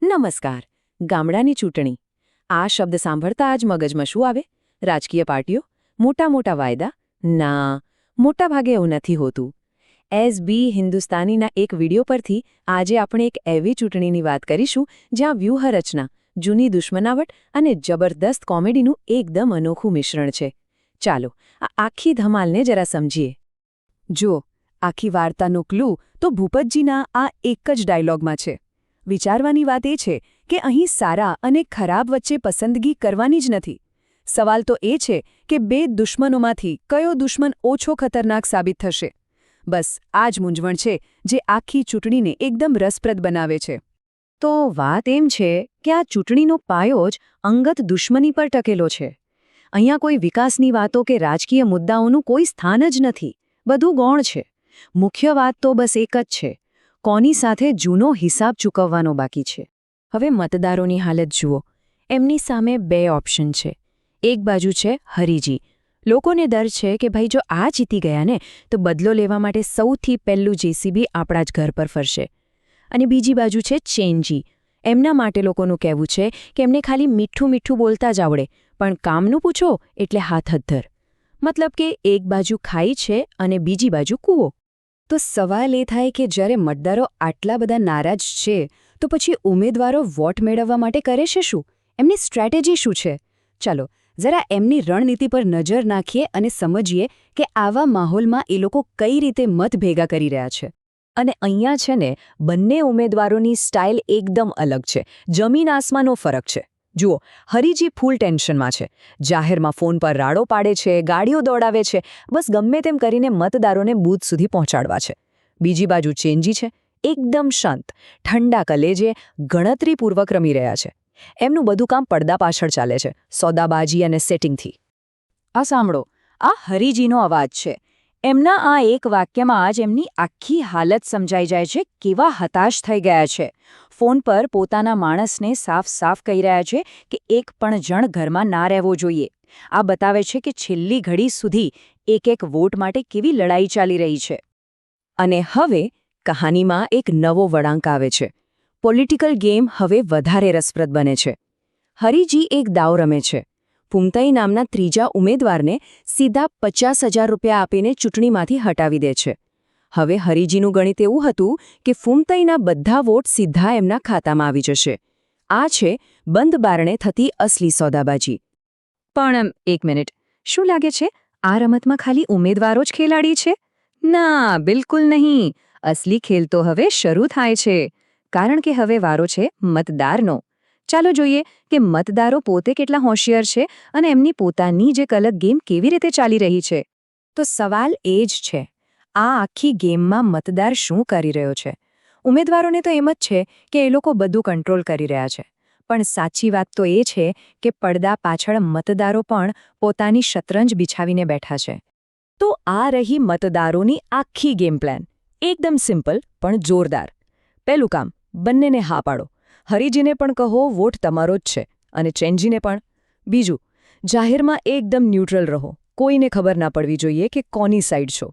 નમસ્કાર. ગામડાની ચૂંટણી. આ શબ્દ સાંભળતા જ મગજમાં શું આવે? રાજકીય પાર્ટીઓ? મોટા મોટા વાયદા? ના, મોટાભાગે એવું નથી હોતું. એસબી હિન્દુસ્તાનીના એક વિડિયો પરથી આજે આપણે એક એવી ચૂંટણીની વાત કરીશું જ્યાં વ્યૂહરચના, જૂની દુશ્મનાવટ અને જબરદસ્ત કોમેડીનું એકદમ અનોખું મિશ્રણ છે. ચાલો, આ આખી ધમાલને જરા સમજીએ. જુઓ, આખી વાર્તાનો ક્લુ તો ભૂપતજીના આ એક જ ડાયલોગમાં છે. વિચારવાની વાત એ છે કે અહીં સારા અને ખરાબ વચ્ચે પસંદગી કરવાની જ નથી. સવાલ તો એ છે કે બે દુશ્મનોમાંથી કયો દુશ્મન ઓછો ખતરનાક સાબિત થશે. બસ આ જ મૂંઝવણ છે જે આખી ચૂંટણીને એકદમ રસપ્રદ બનાવે છે. તો વાત એમ છે કે આ ચૂંટણીનો પાયો જ અંગત દુશ્મની પર ટકેલો છે. અહીંયા કોઈ વિકાસની વાતો કે રાજકીય મુદ્દાઓનું કોઈ સ્થાન જ નથી. બધું ગૌણ છે. મુખ્ય વાત તો બસ એક જ છે: કોની સાથે જૂનો હિસાબ ચૂકવવાનો બાકી છે. હવે મતદારોની હાલત જુઓ. એમની સામે બે ઓપ્શન છે. એક બાજુ છે હરીજી. લોકોને ડર છે કે ભાઈ જો આ જીતી ગયા ને તો બદલો લેવા માટે સૌથી પહેલું જેસીબી આપણા જ ઘર પર ફરશે. અને બીજી બાજુ છે ચેનજી. એમના માટે લોકોનું કહેવું છે કે એમને ખાલી મીઠું મીઠું બોલતા જ આવડે, પણ કામનું પૂછો એટલે હાથ હથ્થર. મતલબ કે એક બાજુ ખાઈ છે અને બીજી બાજુ કૂવો. તો સવાલ એ થાય કે જ્યારે મતદારો આટલા બધા નારાજ છે તો પછી ઉમેદવારો વોટ મેળવવા માટે કરે છે શું? એમની સ્ટ્રેટેજી શું છે? ચાલો જરા એમની રણનીતિ પર નજર નાખીએ અને સમજીએ કે આવા માહોલમાં એ લોકો કઈ રીતે મત ભેગા કરી રહ્યા છે. અને અહીંયા છે ને, બંને ઉમેદવારોની સ્ટાઇલ એકદમ અલગ છે. જમીન આસમાનનો ફરક છે. જુઓ, હરીજી ફૂલ ટેન્શનમાં છે. જાહેરમાં ફોન પર રાડો પાડે છે, ગાડીઓ દોડાવે છે, બસ ગમે તેમ કરીને મતદારોને બૂથ સુધી પહોંચાડવા છે. બીજી બાજુ ચેનજી છે, એકદમ શાંત, ઠંડા કલેજે ગણતરીપૂર્વક રમી રહ્યા છે. એમનું બધું કામ પડદા પાછળ ચાલે છે, સોદાબાજી અને સેટિંગથી. આ સાંભળો, આ હરીજીનો અવાજ છે. એમના આ એક વાક્યમાં જ એમની આખી હાલત સમજાઈ જાય છે. કેવા હતાશ થઈ ગયા છે. ફોન પર પોતાના માણસને સાફ સાફ કહી રહ્યા છે કે એક પણ જણ ઘરમાં ના રહેવો જોઈએ. આ બતાવે છે કે છેલ્લી ઘડી સુધી એક એક વોટ માટે કેવી લડાઈ ચાલી રહી છે. અને હવે કહાનીમાં એક નવો વળાંક આવે છે. પોલિટિકલ ગેમ હવે વધારે રસપ્રદ બને છે. હરીજી એક દાવ રમે છે. ફૂમતાઈ નામના ત્રીજા ઉમેદવારને સીધા 50,000 રૂપિયા આપીને ચૂંટણીમાંથી હટાવી દે છે. હવે હરીજીનું ગણિત એવું હતું કે ફૂમતાઈના બધા વોટ સીધા એમના ખાતામાં આવી જશે. આ છે બંધ બારણે થતી અસલી સોદાબાજી. પણ એક મિનિટ, શું લાગે છે આ રમતમાં ખાલી ઉમેદવારો જ ખેલાડી છે? ના, બિલકુલ નહીં. અસલી ખેલ તો હવે શરૂ થાય છે. કારણ કે હવે વારો છે મતદારનો. ચાલો જોઈએ કે મતદારો પોતે કેટલા હોશિયાર છે અને એમની પોતાની જ એક અલગ ગેમ કેવી રીતે ચાલી રહી છે. તો સવાલ એ જ છે, આ આખી ગેમમાં મતદાર શું કરી રહ્યો છે? ઉમેદવારોને તો એમ જ છે કે એ લોકો બધું કંટ્રોલ કરી રહ્યા છે. પણ સાચી વાત તો એ છે કે પડદા પાછળ મતદારો પણ પોતાની શતરંજ બિછાવીને બેઠા છે. તો આ રહી મતદારોની આખી ગેમ પ્લાન. એકદમ સિમ્પલ પણ જોરદાર. પહેલું કામ, બંનેને હા પાડો. હરીજીને પણ કહો વોટ તમારો જ છે, અને ચેનજીને પણ. બીજું, જાહેરમાં એકદમ ન્યૂટ્રલ રહો. કોઈને ખબર ના પડવી જોઈએ કે કોની સાઈડ છો.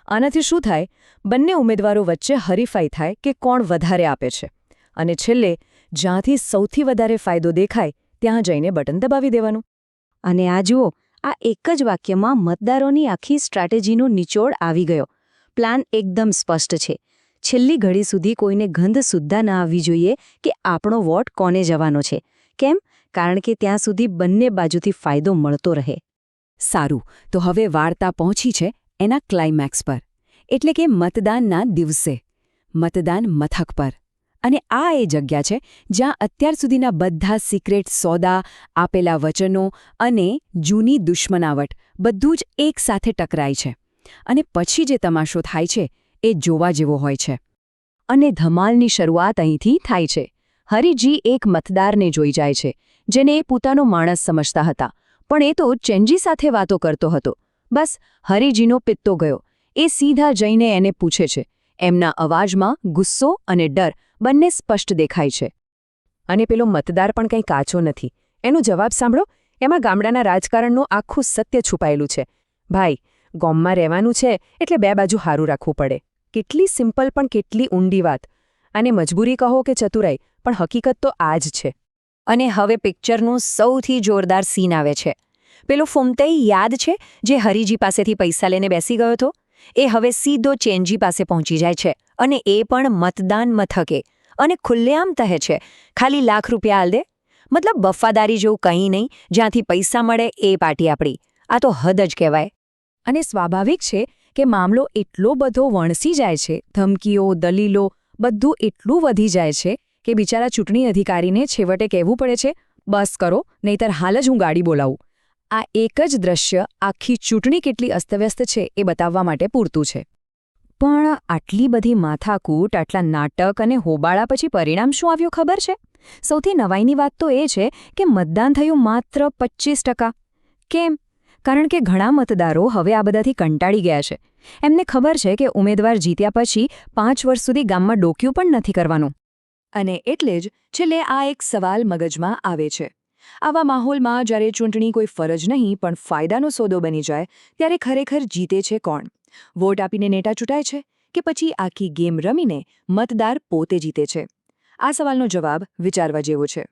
આનાથી શું થાય? બંને ઉમેદવારો વચ્ચે હરીફાઈ થાય કે કોણ વધારે આપે છે. અને છેલ્લે, જ્યાંથી સૌથી વધારે ફાયદો દેખાય ત્યાં જઈને બટન દબાવી દેવાનું. અને આ જુઓ, આ એક જ વાક્યમાં મતદારોની આખી સ્ટ્રેટેજીનો નિચોડ આવી ગયો. પ્લાન એકદમ સ્પષ્ટ છે. છેલ્લી ઘડી સુધી કોઈને ગંધ સુદ્ધા ના આવવી જોઈએ કે આપણો વોટ કોને જવાનો છે. કેમ? કારણ કે ત્યાં સુધી બંને બાજુથી ફાયદો મળતો રહે. સારું, તો હવે વાર્તા પહોંચી છે એના ક્લાઇમેક્સ પર, એટલે કે મતદાનના દિવસે, મતદાન મથક પર. અને આ એ જગ્યા છે જ્યાં અત્યાર સુધીના બધા સિક્રેટ સોદા, આપેલા વચનો અને જૂની દુશ્મનાવટ બધું જ એકસાથે ટકરાય છે. અને પછી જે તમાશો થાય છે એ જોવા જેવો હોય છે. અને ધમાલની શરૂઆત અહીંથી થાય છે. હરીજી એક મતદારને જોઈ જાય છે, જેને એ પોતાનો માણસ સમજતા હતા, પણ એ તો ચેનજી સાથે વાતો કરતો હતો. બસ હરીજીનો પિત્તો ગયો. એ સીધા જઈને એને પૂછે છે. એમના અવાજમાં ગુસ્સો અને ડર બંને સ્પષ્ટ દેખાય છે. અને પેલો મતદાર પણ કંઈ કાચો નથી. એનો જવાબ સાંભળો. એમાં ગામડાના રાજકારણનું આખું સત્ય છુપાયેલું છે. ભાઈ, ગામમાં રહેવાનું છે એટલે બે બાજુ હારું રાખવું પડે. કેટલી સિમ્પલ પણ કેટલી ઊંડી વાત. આને મજબૂરી કહો કે ચતુરાઈ, પણ હકીકત તો આ જ છે. અને હવે પિક્ચરનું સૌથી જોરદાર સીન આવે છે. પેલો ફુમતઈ યાદ છે જે હરીજી પાસેથી પૈસા લઈને બેસી ગયો હતો? એ હવે સીધો ચેનજી પાસે પહોંચી જાય છે, અને એ પણ મતદાન મથકે, અને ખુલ્લેઆમ કહે છે, ખાલી ₹1,00,000 આલ દે. મતલબ વફાદારી જેવું કંઈ નહીં, જ્યાંથી પૈસા મળે એ પાર્ટી આપણી. આ તો હદ જ કહેવાય. અને સ્વાભાવિક છે કે મામલો એટલો બધો વણસી જાય છે, ધમકીઓ, દલીલો, બધું એટલું વધી જાય છે કે બિચારા ચૂંટણી અધિકારીને છેવટે કહેવું પડે છે, બસ કરો, નહીતર હાલ જ હું ગાડી બોલાવું. આ એક જ દ્રશ્ય આખી ચૂંટણી કેટલી અસ્તવ્યસ્ત છે એ બતાવવા માટે પૂરતું છે. પણ આટલી બધી માથાકૂટ, આટલા નાટક અને હોબાળા પછી પરિણામ શું આવ્યું ખબર છે? સૌથી નવાઈની વાત તો એ છે કે મતદાન થયું માત્ર 25%. કેમ? કારણ કે ઘણા મતદારો હવે આ બધાથી કંટાળી ગયા છે. એમને ખબર છે કે ઉમેદવાર જીત્યા પછી 5 વર્ષ સુધી ગામમાં ડોક્યું પણ નથી કરવાનું. અને એટલે જ છેલ્લે આ એક સવાલ મગજમાં આવે છે. આવા માહોલમાં જ્યારે ચૂંટણી કોઈ ફરજ નહીં પણ ફાયદાનો સોદો બની જાય, ત્યારે ખરેખર જીતે છે કોણ? વોટ આપીને નેતા ચૂંટાય છે કે પછી આખી ગેમ રમીને મતદાર પોતે જીતે છે? આ સવાલનો જવાબ વિચારવા જેવો છે.